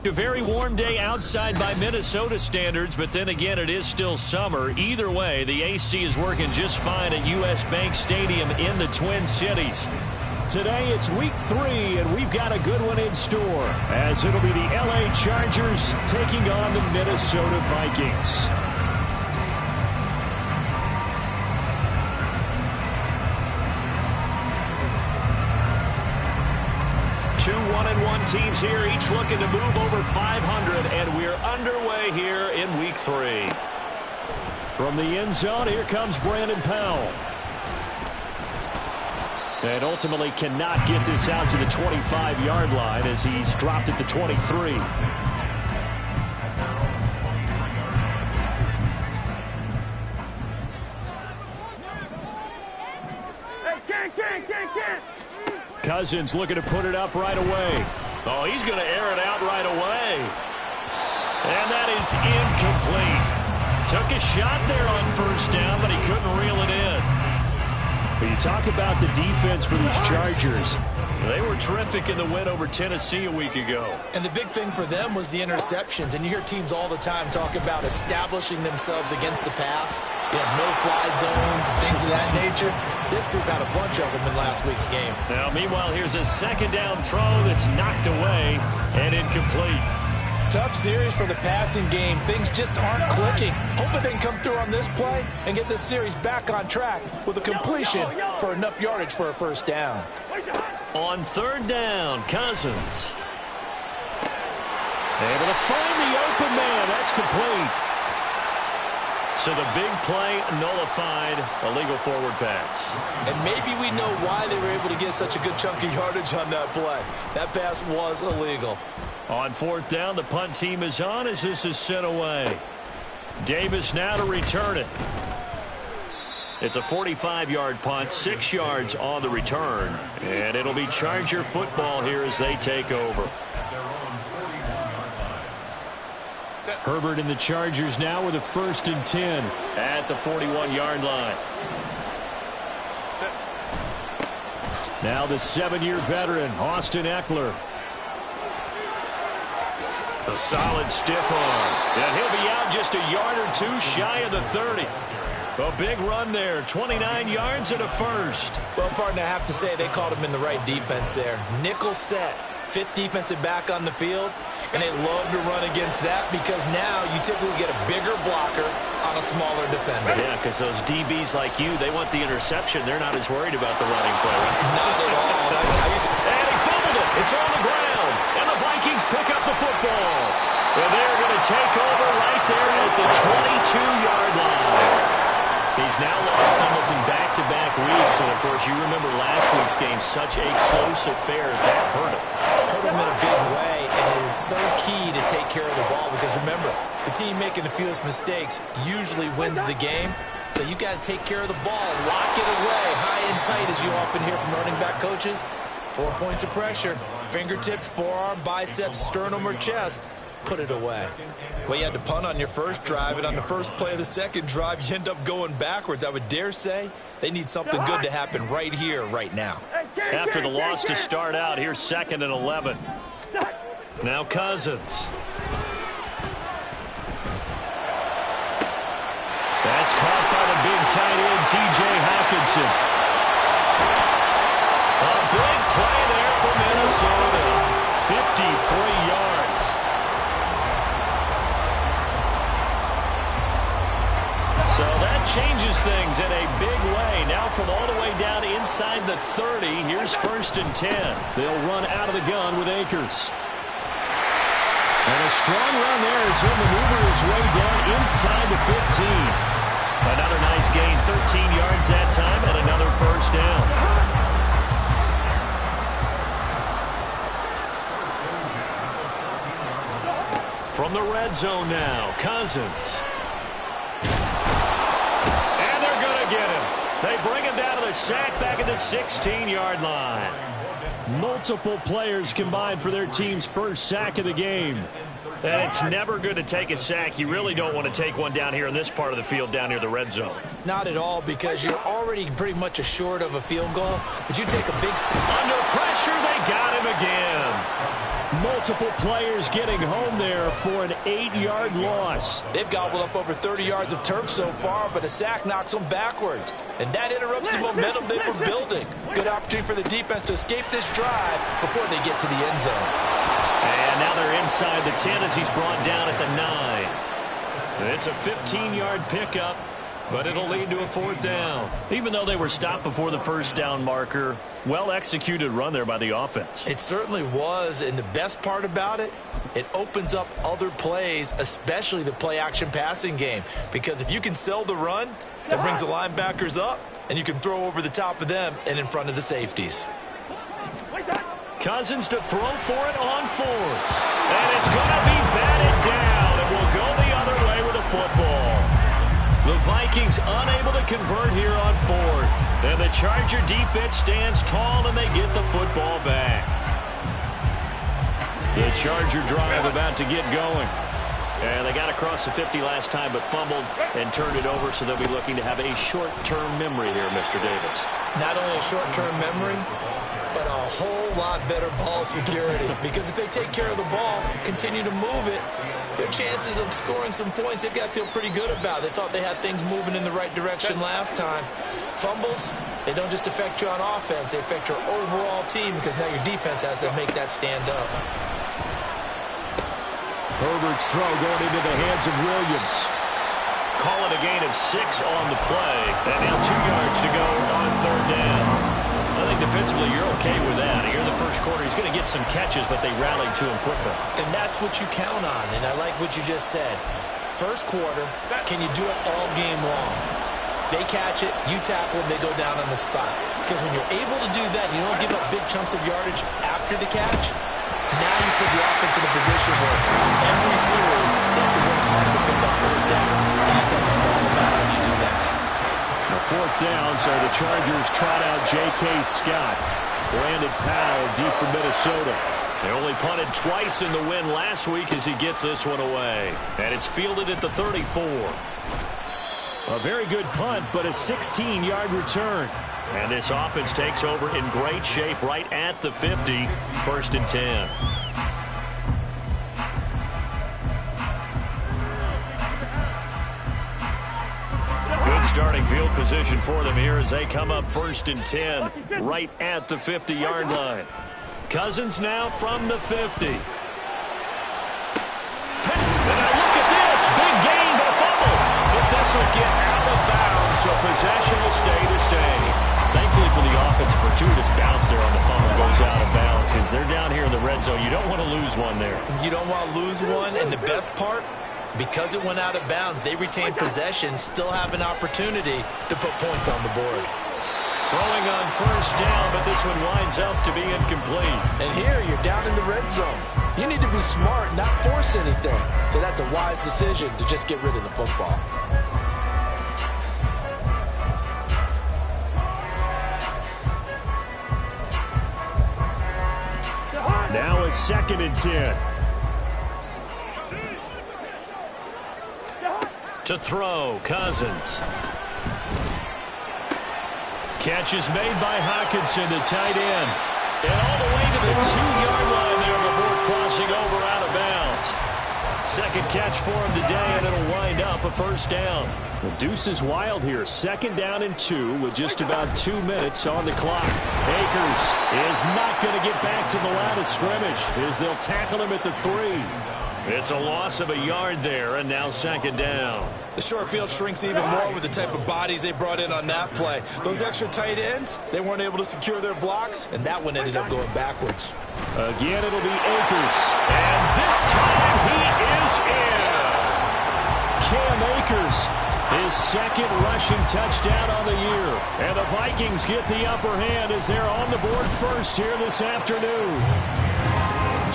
A very warm day outside by Minnesota standards, but then again, it is still summer. Either way, the AC is working just fine at U.S. Bank Stadium in the Twin Cities. Today, it's week 3, and we've got a good one in store, as it'll be the L.A. Chargers taking on the Minnesota Vikings. Two 1-1 teams here, each looking to move over 500, and we're underway here in week 3. From the end zone, here comes Brandon Powell. And ultimately cannot get this out to the 25-yard line as he's dropped it to 23. Cousins looking to put it up right away. Oh, he's going to air it out right away. And that is incomplete. Took a shot there on first down, but he couldn't reel it in. But you talk about the defense for these Chargers. They were terrific in the win over Tennessee a week ago. And the big thing for them was the interceptions. And you hear teams all the time talk about establishing themselves against the pass. You have no-fly zones and things of that nature. This group had a bunch of them in last week's game. Now, meanwhile, here's a second down throw that's knocked away and incomplete. Tough series for the passing game. Things just aren't clicking. Hoping they can come through on this play and get this series back on track with a completion for enough yardage for a first down. On third down, Cousins. Able to find the open man. That's complete. So the big play nullified, illegal forward pass. And maybe we know why they were able to get such a good chunk of yardage on that play. That pass was illegal. On fourth down, the punt team is on as this is sent away. Davis now to return it. It's a 45-yard punt, 6 yards on the return. And it'll be Charger football here as they take over. Herbert and the Chargers now with a 1st and 10 at the 41-yard line. Now the 7-year veteran, Austin Eckler. A solid stiff arm. And he'll be out just a yard or two shy of the 30. A big run there, 29 yards and a first. Well, partner, I have to say they called him in the right defense there. Nickel set, 5th defensive back on the field, and they love to run against that because now you typically get a bigger blocker on a smaller defender. Yeah, because those DBs like you, they want the interception. They're not as worried about the running play, right? Not at all. And he fumbled it. It's on the ground. And the Vikings pick up the football. And they're going to take over right there at the 22-yard line. He's now lost fumbles in back-to-back weeks. And, of course, you remember last week's game, such a close affair. That hurt him. Hurt him in a big way, and it is so key to take care of the ball because, remember, the team making the fewest mistakes usually wins the game. So you got to take care of the ball, lock it away, high and tight, as you often hear from running back coaches. 4 points of pressure, fingertips, forearm, biceps, sternum, or chest. Put it away. Well, you had to punt on your first drive, and on the first play of the second drive, you end up going backwards. I would dare say they need something good to happen right here, right now. After the loss to start out, here's 2nd and 11. Now Cousins. That's caught by the big tight end, T.J. Hawkinson. A big play there for Minnesota. 53 yards. So that changes things in a big way. Now from all the way down inside the 30, here's 1st and 10. They'll run out of the gun with Akers. And a strong run there as he'll maneuver his way down inside the 15. Another nice gain, 13 yards that time, and another first down. From the red zone now, Cousins. And they're going to get him. They bring him down to the sack back at the 16-yard line. Multiple players combined for their team's first sack of the game. And it's never good to take a sack. You really don't want to take one down here in this part of the field down near the red zone. Not at all, because you're already pretty much assured of a field goal. But you take a big sack. Under pressure, they got him again. Multiple players getting home there for an 8-yard loss. They've gobbled up over 30 yards of turf so far, but a sack knocks them backwards. And that interrupts the momentum they were building. Good opportunity for the defense to escape this drive before they get to the end zone. And now they're inside the 10 as he's brought down at the 9. It's a 15-yard pickup, but it'll lead to a 4th down. Even though they were stopped before the first down marker, well-executed run there by the offense. It certainly was, and the best part about it, it opens up other plays, especially the play-action passing game. Because if you can sell the run, that brings the linebackers up, and you can throw over the top of them and in front of the safeties. Cousins to throw for it on 4th. And it's going to be batted down, and will go the other way with a football. The Vikings unable to convert here on 4th. And the Charger defense stands tall, and they get the football back. The Charger drive about to get going. And they got across the 50 last time, but fumbled and turned it over, so they'll be looking to have a short-term memory here, Mr. Davis. Not only a short-term memory, but a whole lot better ball security. Because if they take care of the ball, continue to move it, their chances of scoring some points, they've got to feel pretty good about it. They thought they had things moving in the right direction last time. Fumbles, they don't just affect you on offense, they affect your overall team, because now your defense has to make that stand up. Herbert's throw going into the hands of Williams. Call it a gain of 6 on the play. And now 2 yards to go on 3rd down. I think defensively you're okay with that. Here in the first quarter, he's going to get some catches, but they rallied to him quickly. And that's what you count on, and I like what you just said. First quarter, can you do it all game long? They catch it, you tackle them, they go down on the spot. Because when you're able to do that, you don't give up big chunks of yardage after the catch. Now you put the offense in a position where every series they have to work hard to pick up first downs, and you tend to stall them out when you do that. The 4th down, so the Chargers trot out J.K. Scott. Brandon Powell deep from Minnesota. They only punted twice in the win last week as he gets this one away. And it's fielded at the 34. A very good punt, but a 16-yard return. And this offense takes over in great shape right at the 50. 1st and 10. Good starting field position for them here as they come up 1st and 10 right at the 50-yard line. Cousins now from the 50. And now look at this. Big gain, but a fumble. But this will get out of bounds, so possession will stay the same. Thankfully for the offense, a fortuitous bounce there on the fumble goes out of bounds because they're down here in the red zone. You don't want to lose one there. You don't want to lose one, and the best part, because it went out of bounds, they retain possession, still have an opportunity to put points on the board. Throwing on 1st down, but this one winds up to be incomplete. And here, you're down in the red zone. You need to be smart, not force anything. So that's a wise decision to just get rid of the football. Now a 2nd and 10. To throw, Cousins. Catch is made by Hockenson, the tight end. And all the way to the 2-yard line there before crossing over out of bounds. 2nd catch for him today, and it'll wind up a 1st down. The deuce is wild here. 2nd down and 2 with just about 2 minutes on the clock. Akers is not going to get back to the line of scrimmage as they'll tackle him at the 3. It's a loss of a yard there, and now 2nd down. The short field shrinks even more with the type of bodies they brought in on that play. Those extra tight ends, they weren't able to secure their blocks, and that one ended up going backwards. Again, it'll be Akers. And this time he is in. Cam Akers, his 2nd rushing touchdown on the year. And the Vikings get the upper hand as they're on the board first here this afternoon.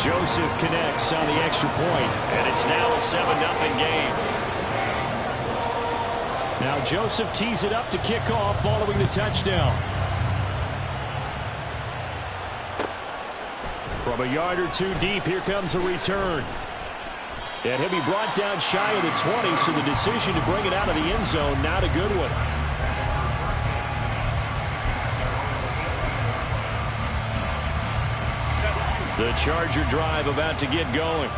Joseph connects on the extra point, and it's now a 7-0 game. Now Joseph tees it up to kick off following the touchdown. From a yard or 2 deep, here comes a return. And he'll be brought down shy of the 20, so the decision to bring it out of the end zone, not a good one. The Charger drive about to get going.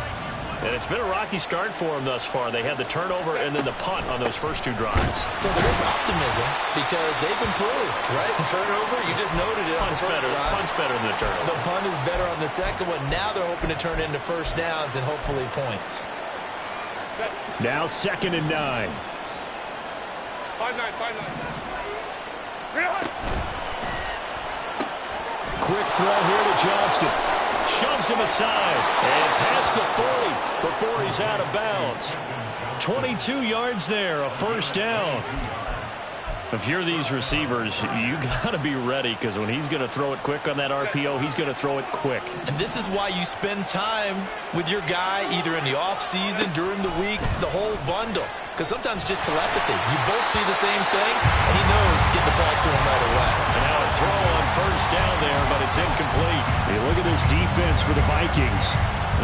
And it's been a rocky start for them thus far. They had the turnover and then the punt on those first two drives. So there is optimism because they've improved, right? Turnover, you just noted it. Punt's better than the turnover. The punt is better on the second one. Now they're hoping to turn it into first downs and hopefully points. Now 2nd and 9. 5-9. Quick throw here to Johnston. Shoves him aside and past the 40 before he's out of bounds. 22 yards there, a first down. If you're these receivers, you got to be ready because when he's going to throw it quick on that RPO, he's going to throw it quick. And this is why you spend time with your guy either in the offseason, during the week, the whole bundle. Because sometimes just telepathy. You both see the same thing, and he knows get the ball to him right away. And now a throw on first down there, but it's incomplete. Hey, look at this defense for the Vikings.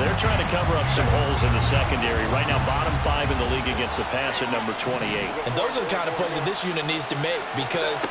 They're trying to cover up some holes in the secondary. Right now, bottom 5 in the league against the pass at number 28. And those are the kind of plays that this unit needs to make because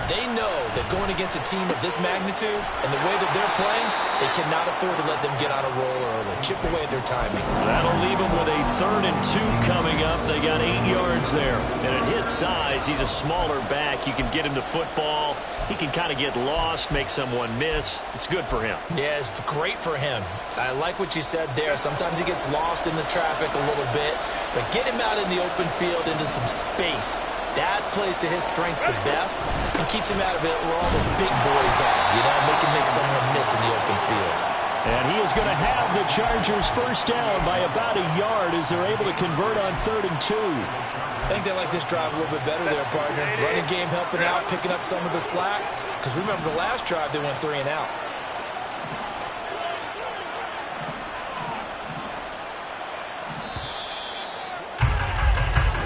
they know that going against a team of this magnitude and the way that they're playing, they cannot afford to let them get on a roll early. Chip away at their timing. That'll leave them with a 3rd and 2 coming up. They got 8 yards there. And at his size, he's a smaller back. You can get him to football. He can kind of get lost, make someone miss. It's good for him. Yeah, it's great for him. I like what you said there. Sometimes he gets lost in the traffic a little bit, but get him out in the open field into some space. That plays to his strengths the best and keeps him out of it where all the big boys are. You know, make someone miss in the open field. And he is going to have the Chargers first down by about a yard as they're able to convert on 3rd and 2. I think they like this drive a little bit better there, partner. Running game helping out, picking up some of the slack. Because remember the last drive, they went 3 and out.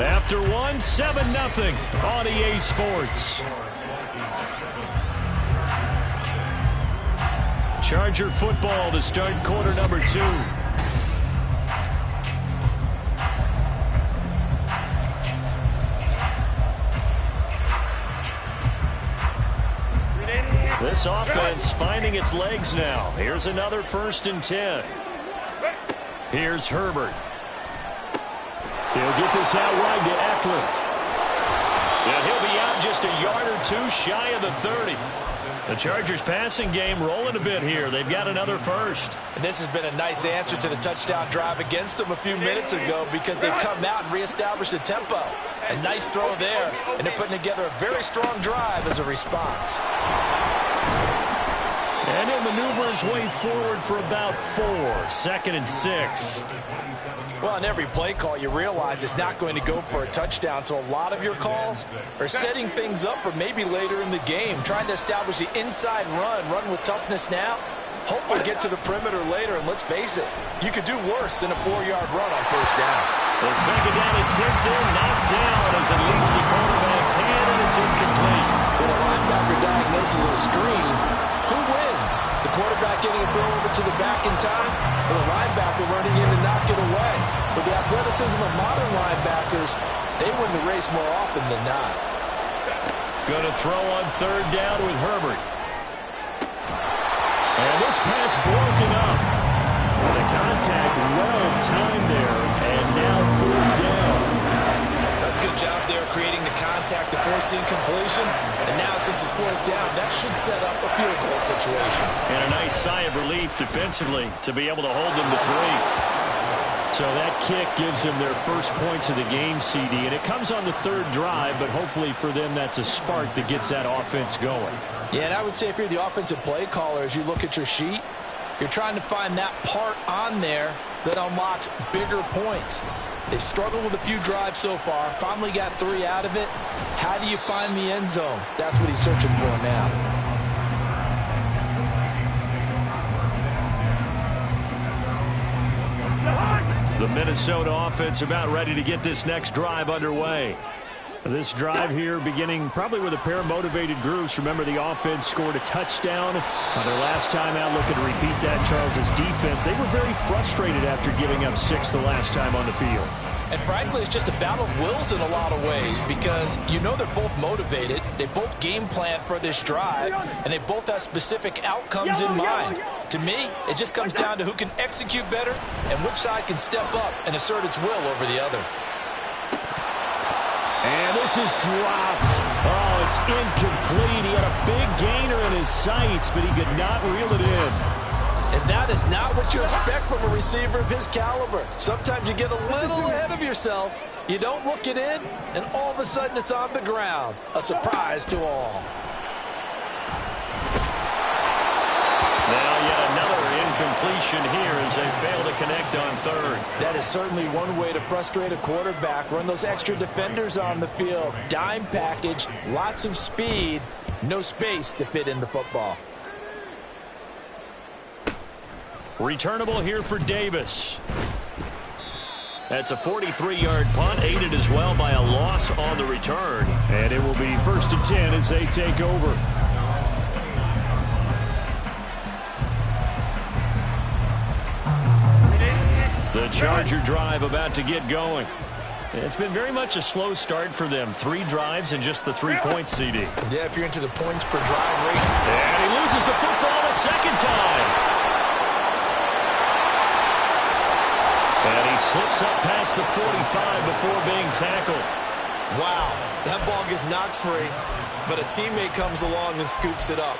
After 1, 7-0 on EA Sports. Charger football to start quarter number 2. This offense finding its legs now. Here's another 1st and 10. Here's Herbert. He'll get this out wide to Eckler. And he'll be out just a yard or 2 shy of the 30. The Chargers passing game rolling a bit here. They've got another first. And this has been a nice answer to the touchdown drive against them a few minutes ago because they've come out and reestablished the tempo. A nice throw there, and they're putting together a very strong drive as a response. And he'll maneuver his way forward for about 4. 2nd and 6. Well, on every play call, you realize it's not going to go for a touchdown. So a lot of your calls are setting things up for maybe later in the game, trying to establish the inside run with toughness now. Hopefully get to the perimeter later, and let's face it, you could do worse than a 4-yard run on first down. The 2nd down attempt there, knocked down as it leaves the quarterback's hand, and it's incomplete. When a linebacker diagnoses a screen, who wins? The quarterback getting a throw over to the back in time, or the linebacker running in to knock it away? With the athleticism of modern linebackers, they win the race more often than not. Going to throw on 3rd down with Herbert. And this pass broken up. The contact well timed there, and now 4th down. That's a good job there creating the contact to forcing completion. And now since it's 4th down, that should set up a field goal situation. And a nice sigh of relief defensively to be able to hold them to 3. So that kick gives them their first points of the game, CD. And it comes on the 3rd drive, but hopefully for them that's a spark that gets that offense going. Yeah, and I would say if you're the offensive play caller, as you look at your sheet, you're trying to find that part on there that unlocks bigger points. They've struggled with a few drives so far, finally got 3 out of it. How do you find the end zone? That's what he's searching for now. The Minnesota offense about ready to get this next drive underway. This drive here beginning probably with a pair of motivated groups. Remember, the offense scored a touchdown on their last time out. Looking to repeat that, Charles' defense. They were very frustrated after giving up 6 the last time on the field. And frankly, it's just a battle of wills in a lot of ways because you know they're both motivated. They both game plan for this drive, and they both have specific outcomes in mind. To me, it just comes down to who can execute better and which side can step up and assert its will over the other. And this is dropped. Oh, it's incomplete. He had a big gainer in his sights, but he could not reel it in. And that is not what you expect from a receiver of his caliber. Sometimes you get a little ahead of yourself. You don't look it in, and all of a sudden it's on the ground. A surprise to all. Now yet another incompletion here as they fail to connect on third. That is certainly one way to frustrate a quarterback. Run those extra defenders on the field. Dime package, lots of speed, no space to fit in the football. Returnable here for Davis. That's a 43-yard punt, aided as well by a loss on the return. And it will be 1st and 10 as they take over. The Charger drive about to get going. It's been very much a slow start for them. 3 drives and just the 3 points, CD. Yeah, if you're into the points per drive rate. And he loses the football a second time. And he slips up past the 45 before being tackled. Wow, that ball gets knocked free, but a teammate comes along and scoops it up.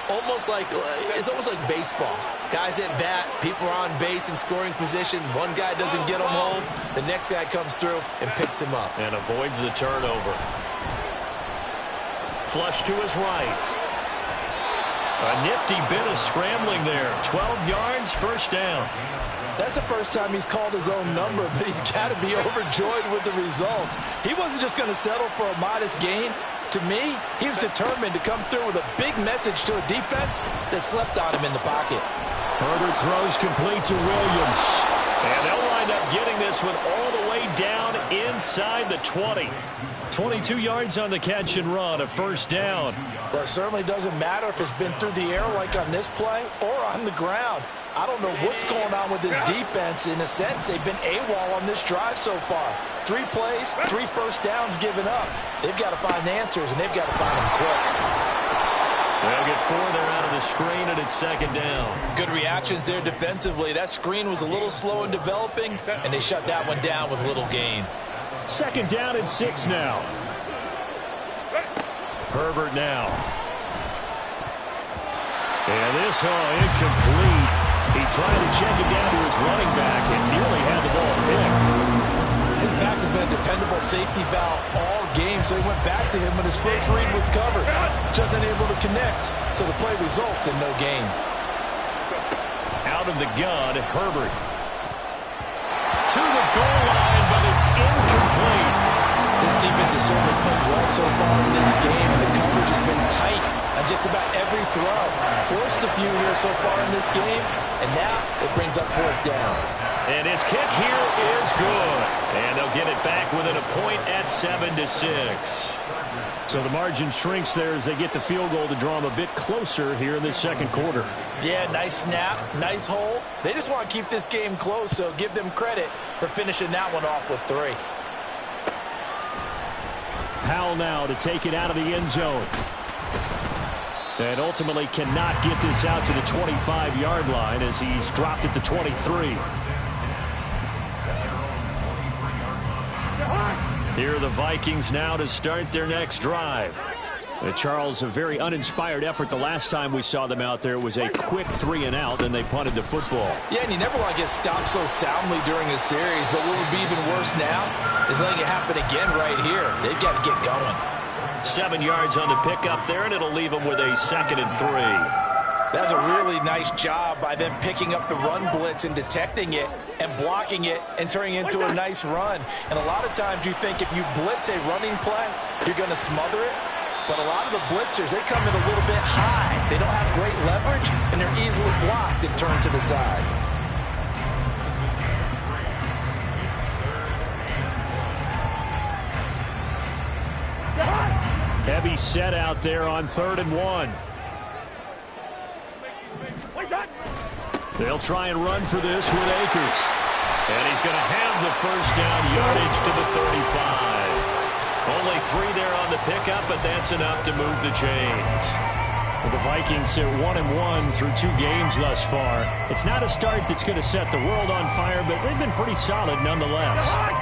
It's almost like baseball. Guys at bat, people are on base in scoring position. One guy doesn't get him home. The next guy comes through and picks him up. And avoids the turnover. Flush to his right. A nifty bit of scrambling there. 12 yards, 1st down. That's the first time he's called his own number, but he's got to be overjoyed with the results. He wasn't just going to settle for a modest gain. To me, he was determined to come through with a big message to a defense that slept on him in the pocket. Herbert throws complete to Williams. And they'll wind up getting this one all the way down inside the 20. 22 yards on the catch and run, a 1st down. Well, it certainly doesn't matter if it's been through the air like on this play or on the ground. I don't know what's going on with this defense. In a sense, they've been AWOL on this drive so far. 3 plays, 3 1st downs given up. They've got to find answers, and they've got to find them quick. They'll get 4 there out of the screen, and it's 2nd down. Good reactions there defensively. That screen was a little slow in developing, and they shut that one down with little gain. 2nd down and 6 now. Herbert now. And this, incomplete. He tried to check it down to his running back and nearly had the ball picked. His back has been a dependable safety valve all game, so he went back to him when his first read was covered. Just unable to connect, so the play results in no gain. Out of the gun, Herbert. To the goal line, but it's incomplete. This defense has certainly played well so far in this game, and the coverage has been tight on just about every throw. Forced a few here so far in this game, and now it brings up 4th down. And his kick here is good. And they'll get it back within a point at 7-6. So the margin shrinks there as they get the field goal to draw them a bit closer here in this 2nd quarter. Yeah, nice snap, nice hole. They just want to keep this game close, so give them credit for finishing that one off with 3. Powell now to take it out of the end zone. And ultimately cannot get this out to the 25-yard line as he's dropped at the 23. Here are the Vikings now to start their next drive. Charles, a very uninspired effort the last time we saw them out there. It was a quick 3-and-out, and they punted the football. Yeah, and you never want to get stopped so soundly during a series, but what would be even worse now is letting it happen again right here. They've got to get going. 7 yards on the pickup there, and it'll leave them with a 2nd and 3. That's a really nice job by them picking up the run blitz and detecting it and blocking it and turning it into a nice run. And a lot of times you think if you blitz a running play, you're going to smother it. But a lot of the blitzers, they come in a little bit high. They don't have great leverage, and they're easily blocked and turned to the side. Heavy set out there on 3rd and 1. They'll try and run for this with Akers. And he's going to have the first down, yardage to the 35. Only 3 there on the pickup, but that's enough to move the chains. Well, the Vikings sit 1-1 through 2 games thus far. It's not a start that's going to set the world on fire, but they've been pretty solid nonetheless.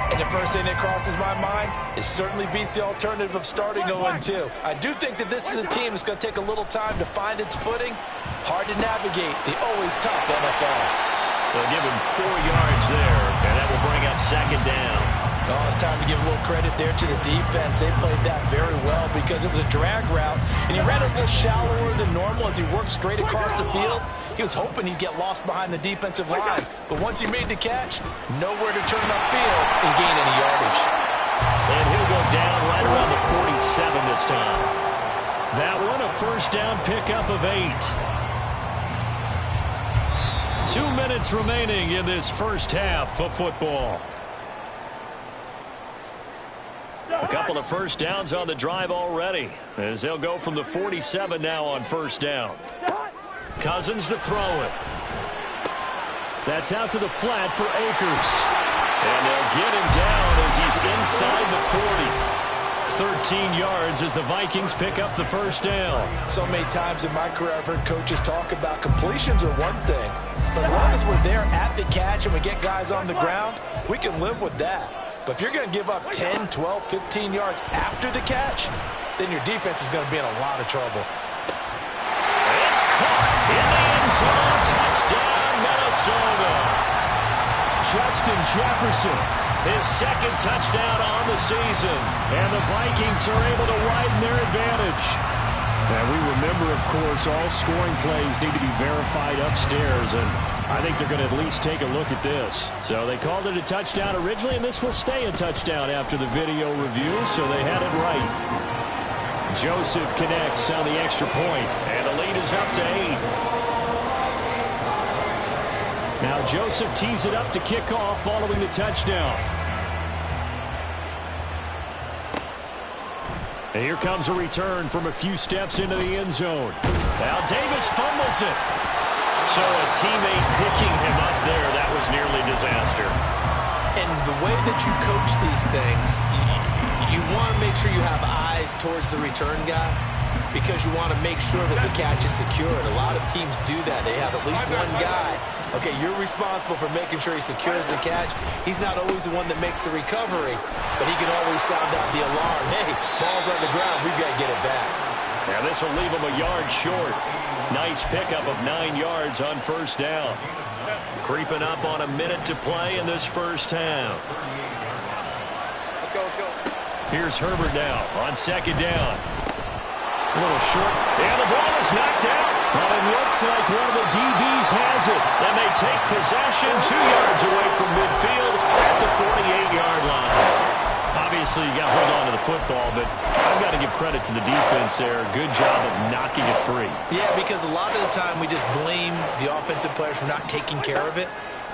And the first thing that crosses my mind, it certainly beats the alternative of starting 0-2. I do think that this is a team that's going to take a little time to find its footing. Hard to navigate the always tough NFL. They'll give him 4 yards there, and that will bring up second down. Oh, it's time to give a little credit there to the defense. They played that very well because it was a drag route, and he ran a little shallower than normal as he worked straight across the field. He was hoping he'd get lost behind the defensive line, but once he made the catch, nowhere to turn upfield and gain any yardage. And he'll go down right around the 47 this time. That one, a first down pickup of 8. 2 minutes remaining in this first half of football. A couple of first downs on the drive already, as they'll go from the 47 now on first down. Cousins to throw it. That's out to the flat for Akers. And they'll get him down as he's inside the 40. 13 yards as the Vikings pick up the first down. So many times in my career I've heard coaches talk about completions are one thing, but as long as we're there at the catch and we get guys on the ground, we can live with that. But if you're going to give up 10, 12, 15 yards after the catch, then your defense is going to be in a lot of trouble. It's caught in the end zone. Touchdown, Minnesota. Justin Jefferson, his second touchdown on the season. And the Vikings are able to widen their advantage. And we remember, of course, all scoring plays need to be verified upstairs, and I think they're going to at least take a look at this. So they called it a touchdown originally, and this will stay a touchdown after the video review, so they had it right. Joseph connects on the extra point, and the lead is up to 8. Now Joseph tees it up to kick off following the touchdown. And here comes a return from a few steps into the end zone. Now Davis fumbles it. So a teammate picking him up there, that was nearly disaster. And the way that you coach these things, you want to make sure you have eyes towards the return guy because you want to make sure that the catch is secured. A lot of teams do that. They have at least one guy. Okay, you're responsible for making sure he secures the catch. He's not always the one that makes the recovery, but he can always sound out the alarm. Hey, ball's on the ground. We've got to get it back. Now this will leave him a yard short. Nice pickup of 9 yards on first down. Creeping up on a minute to play in this first half. Let's go. Here's Herbert now on second down. A little short. And the ball is knocked out. But it looks like one of the DBs has it. And they take possession 2 yards away from midfield at the 48-yard line. Obviously, you got to hold on to the football, but I've got to give credit to the defense there. Good job of knocking it free. Yeah, because a lot of the time we just blame the offensive players for not taking care of it.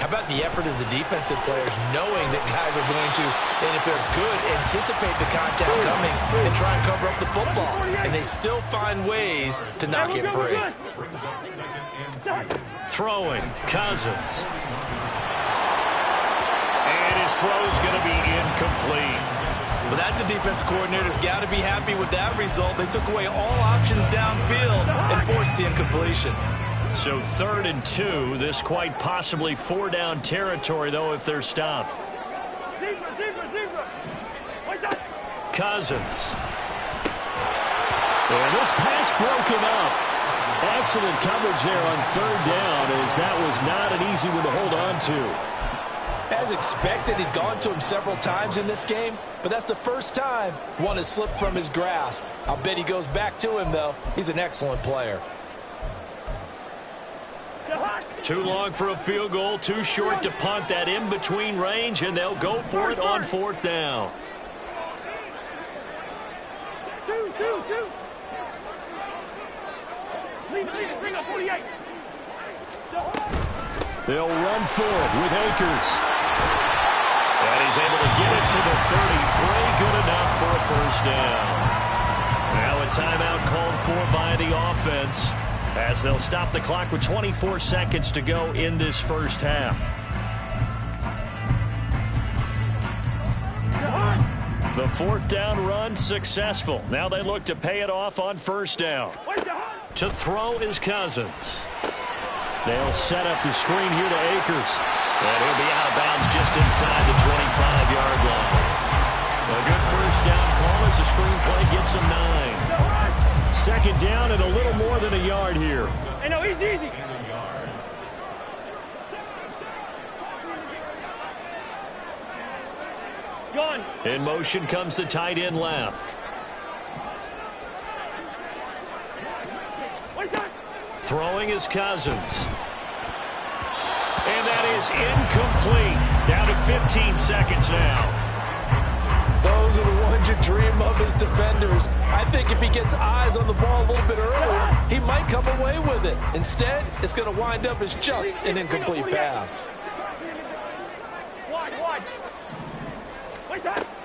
How about the effort of the defensive players knowing that guys are going to, and if they're good, anticipate the contact coming and try and cover up the football. And they still find ways to knock it free. Throwing, Cousins. And his throw's going to be incomplete. Well, that's a defensive coordinator's got to be happy with that result. They took away all options downfield and forced the incompletion. So 3rd and 2, this quite possibly 4-down territory, though, if they're stopped. Cousins. And this pass broken up. Excellent coverage there on 3rd down, as that was not an easy one to hold on to. As expected, he's gone to him several times in this game, but that's the first time one has slipped from his grasp. I'll bet he goes back to him, though. He's an excellent player. Too long for a field goal, too short to punt. That in-between range, and they'll go for it on 4th down. They'll run for it with Akers. And he's able to get it to the 33. Good enough for a first down. Now a timeout called for by the offense, as they'll stop the clock with 24 seconds to go in this first half. The fourth down run successful. Now they look to pay it off on first down. To throw is Cousins. They'll set up the screen here to Akers. And he'll be out of bounds just inside the 25-yard line. A good first down call as the screen play gets him 9. Second down and a little more than a yard here. Hey, no, easy. Gone. In motion comes the tight end left. Throwing is Cousins. And that is incomplete. Down to 15 seconds now. Those are the ones you dream of as defenders. I think if he gets eyes on the ball a little bit earlier, he might come away with it. Instead, it's going to wind up as just an incomplete pass.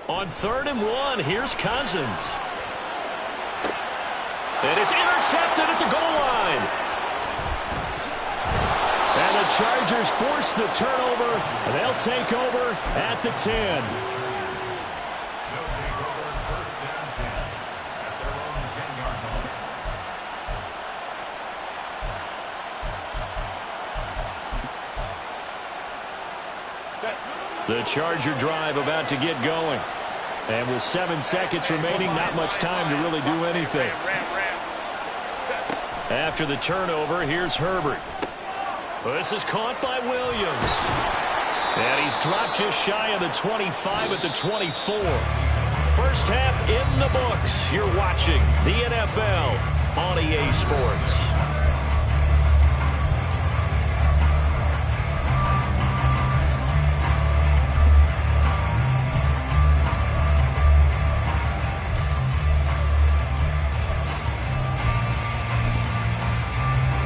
On 3rd and 1, here's Cousins. And it's intercepted at the goal line. And the Chargers force the turnover, and they'll take over at the 10. The Charger drive about to get going. And with 7 seconds remaining, not much time to really do anything. After the turnover, here's Herbert. This is caught by Williams. And he's dropped just shy of the 25 at the 24. First half in the books. You're watching the NFL on EA Sports.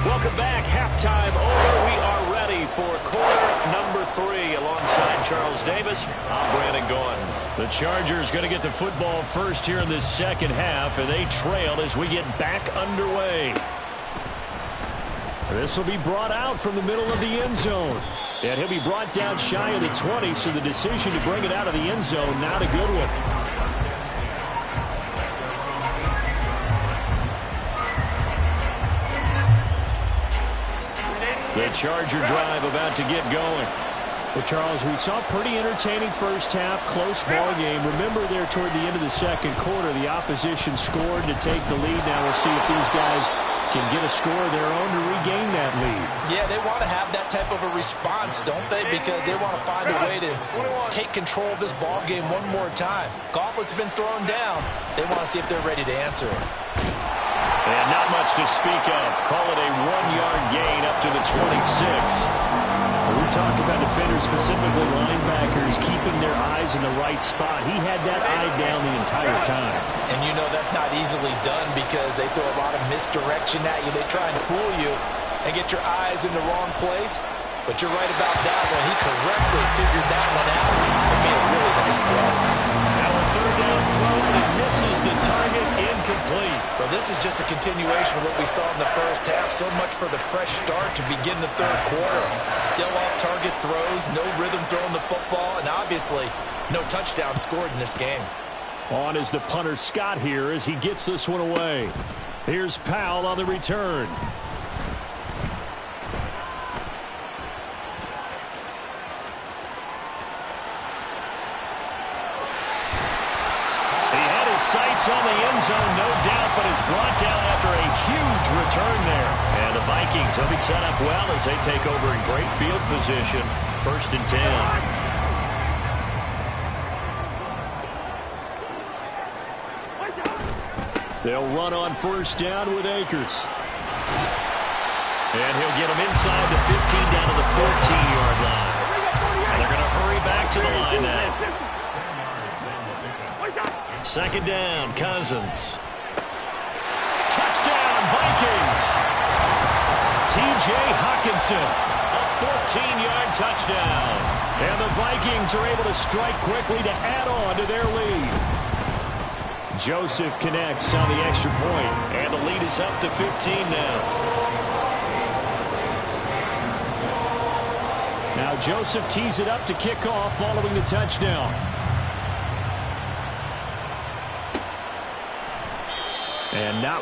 Welcome back. Halftime over. We are ready for quarter number 3. Alongside Charles Davis, I'm Brandon Gordon. The Chargers going to get the football first here in this second half, and they trail as we get back underway. This will be brought out from the middle of the end zone. And he'll be brought down shy of the 20, so the decision to bring it out of the end zone, not a good one. The Charger drive about to get going. Well, Charles, we saw a pretty entertaining first half, close ball game. Remember there toward the end of the second quarter, the opposition scored to take the lead. Now we'll see if these guys can get a score of their own to regain that lead. Yeah, they want to have that type of a response, don't they? Because they want to find a way to take control of this ball game one more time. Gauntlet's been thrown down. They want to see if they're ready to answer it. And not much to speak of. Call it a 1-yard gain up to the 26. We talk about defenders, specifically linebackers, keeping their eyes in the right spot. He had that eye down the entire time. And you know that's not easily done because they throw a lot of misdirection at you. They try and fool you and get your eyes in the wrong place. But you're right about that one. He correctly figured that one out and made a really nice play. Now a 3rd down throw, and it misses the target, incomplete. Well, this is just a continuation of what we saw in the first half. So much for the fresh start to begin the third quarter. Still off-target throws, no rhythm throwing the football, and obviously no touchdown scored in this game. On is the punter Scott here as he gets this one away. Here's Powell on the return. Sights on the end zone, no doubt, but is brought down after a huge return there. And the Vikings will be set up well as they take over in great field position. 1st and 10. They'll run on first down with Akers. And he'll get him inside the 15 down to the 14-yard line. And they're going to hurry back to the line now. 2nd down, Cousins. Touchdown, Vikings. T.J. Hockenson, a 14-yard touchdown. And the Vikings are able to strike quickly to add on to their lead. Joseph connects on the extra point. And the lead is up to 15 now. Now Joseph tees it up to kick off following the touchdown. And not